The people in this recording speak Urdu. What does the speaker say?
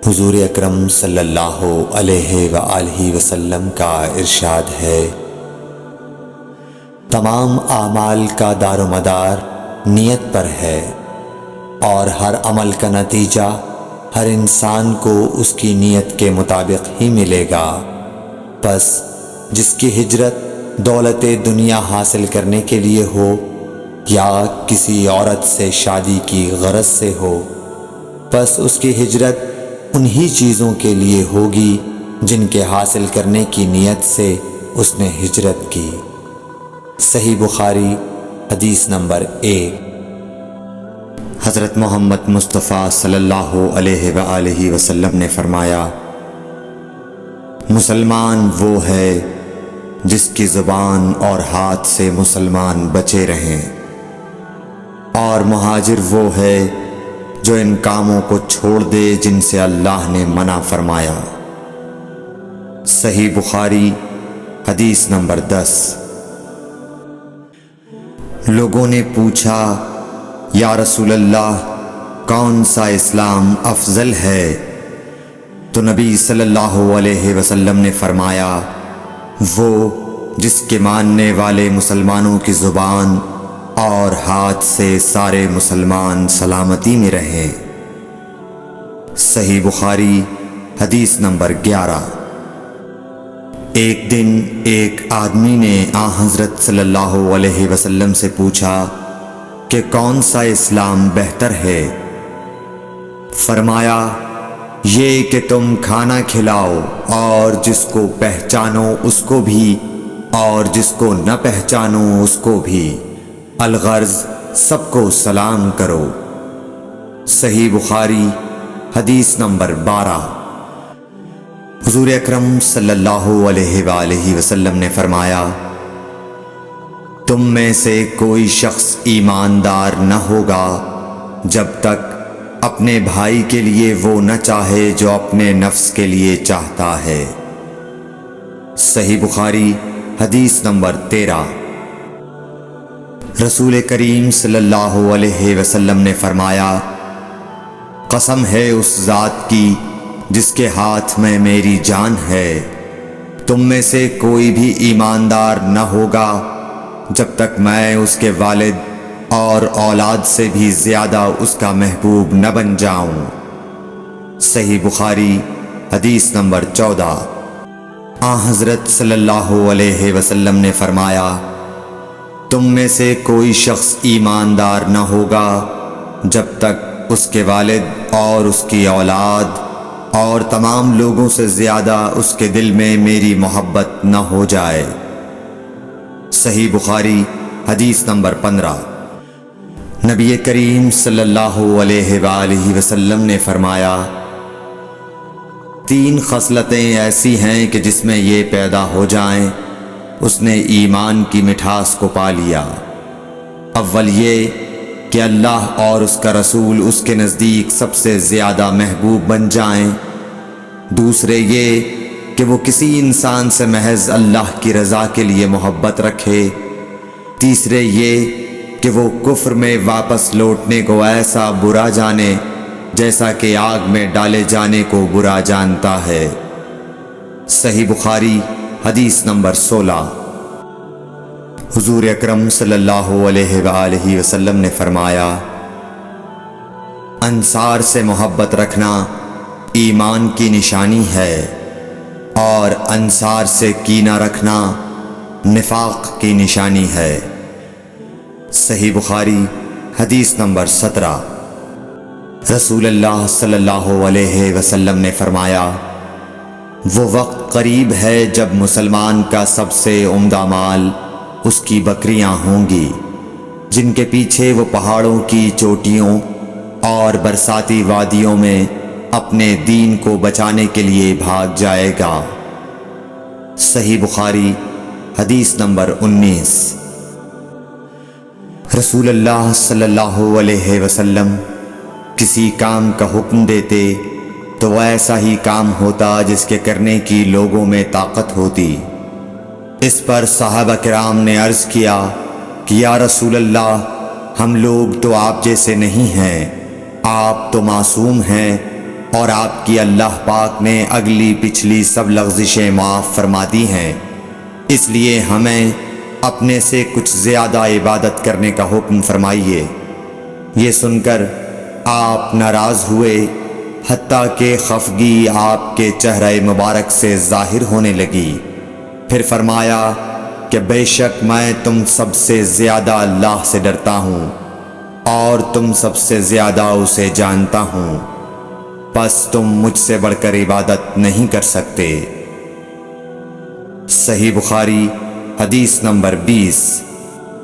حضور اکرم صلی اللہ علیہ وآلہ وسلم کا ارشاد ہے، تمام اعمال کا دار و مدار نیت پر ہے، اور ہر عمل کا نتیجہ ہر انسان کو اس کی نیت کے مطابق ہی ملے گا۔ پس جس کی ہجرت دولت دنیا حاصل کرنے کے لیے ہو یا کسی عورت سے شادی کی غرض سے ہو، پس اس کی ہجرت انہی چیزوں کے لیے ہوگی جن کے حاصل کرنے کی نیت سے اس نے ہجرت کی۔ صحیح بخاری حدیث نمبر 1۔ حضرت محمد مصطفیٰ صلی اللہ علیہ وآلہ وسلم نے فرمایا، مسلمان وہ ہے جس کی زبان اور ہاتھ سے مسلمان بچے رہیں، اور مہاجر وہ ہے جو ان کاموں کو چھوڑ دے جن سے اللہ نے منع فرمایا۔ صحیح بخاری حدیث نمبر 10۔ لوگوں نے پوچھا، یا رسول اللہ، کون سا اسلام افضل ہے؟ تو نبی صلی اللہ علیہ وسلم نے فرمایا، وہ جس کے ماننے والے مسلمانوں کی زبان اور ہاتھ سے سارے مسلمان سلامتی میں رہیں۔ صحیح بخاری حدیث نمبر 11۔ ایک دن ایک آدمی نے حضرت صلی اللہ علیہ وسلم سے پوچھا کہ کون سا اسلام بہتر ہے؟ فرمایا، یہ کہ تم کھانا کھلاؤ اور جس کو پہچانو اس کو بھی اور جس کو نہ پہچانو اس کو بھی، الغرض سب کو سلام کرو۔ صحیح بخاری حدیث نمبر 12۔ حضور اکرم صلی اللہ علیہ وآلہ وسلم نے فرمایا، تم میں سے کوئی شخص ایماندار نہ ہوگا جب تک اپنے بھائی کے لیے وہ نہ چاہے جو اپنے نفس کے لیے چاہتا ہے۔ صحیح بخاری حدیث نمبر 13۔ رسول کریم صلی اللہ علیہ وسلم نے فرمایا، قسم ہے اس ذات کی جس کے ہاتھ میں میری جان ہے، تم میں سے کوئی بھی ایماندار نہ ہوگا جب تک میں اس کے والد اور اولاد سے بھی زیادہ اس کا محبوب نہ بن جاؤں۔ صحیح بخاری حدیث نمبر 14۔ حضرت صلی اللہ علیہ وسلم نے فرمایا، تم میں سے کوئی شخص ایماندار نہ ہوگا جب تک اس کے والد اور اس کی اولاد اور تمام لوگوں سے زیادہ اس کے دل میں میری محبت نہ ہو جائے۔ صحیح بخاری حدیث نمبر 15۔ نبی کریم صلی اللہ علیہ وآلہ وسلم نے فرمایا، 3 خصلتیں ایسی ہیں کہ جس میں یہ پیدا ہو جائیں اس نے ایمان کی مٹھاس کو پا لیا۔ اول یہ کہ اللہ اور اس کا رسول اس کے نزدیک سب سے زیادہ محبوب بن جائیں۔ دوسرے یہ کہ وہ کسی انسان سے محض اللہ کی رضا کے لیے محبت رکھے۔ تیسرے یہ کہ وہ کفر میں واپس لوٹنے کو ایسا برا جانے جیسا کہ آگ میں ڈالے جانے کو برا جانتا ہے۔ صحیح بخاری حدیث نمبر 16۔ حضور اکرم صلی اللہ علیہ وآلہ وسلم نے فرمایا، انصار سے محبت رکھنا ایمان کی نشانی ہے، اور انصار سے کینہ رکھنا نفاق کی نشانی ہے۔ صحیح بخاری حدیث نمبر 17۔ رسول اللہ صلی اللہ علیہ وسلم نے فرمایا، وہ وقت قریب ہے جب مسلمان کا سب سے عمدہ مال اس کی بکریاں ہوں گی، جن کے پیچھے وہ پہاڑوں کی چوٹیوں اور برساتی وادیوں میں اپنے دین کو بچانے کے لیے بھاگ جائے گا۔ صحیح بخاری حدیث نمبر 19۔ رسول اللہ صلی اللہ علیہ وسلم کسی کام کا حکم دیتے تو وہ ایسا ہی کام ہوتا جس کے کرنے کی لوگوں میں طاقت ہوتی۔ اس پر صحابہ کرام نے عرض کیا کہ یا رسول اللہ، ہم لوگ تو آپ جیسے نہیں ہیں، آپ تو معصوم ہیں، اور آپ کی اللہ پاک نے اگلی پچھلی سب لغزشیں معاف فرما دی ہیں، اس لیے ہمیں اپنے سے کچھ زیادہ عبادت کرنے کا حکم فرمائیے۔ یہ سن کر آپ ناراض ہوئے، حتیٰ کہ خفگی آپ کے چہرہ مبارک سے ظاہر ہونے لگی۔ پھر فرمایا کہ بے شک میں تم سب سے زیادہ اللہ سے ڈرتا ہوں اور تم سب سے زیادہ اسے جانتا ہوں، پس تم مجھ سے بڑھ کر عبادت نہیں کر سکتے۔ صحیح بخاری حدیث نمبر 20۔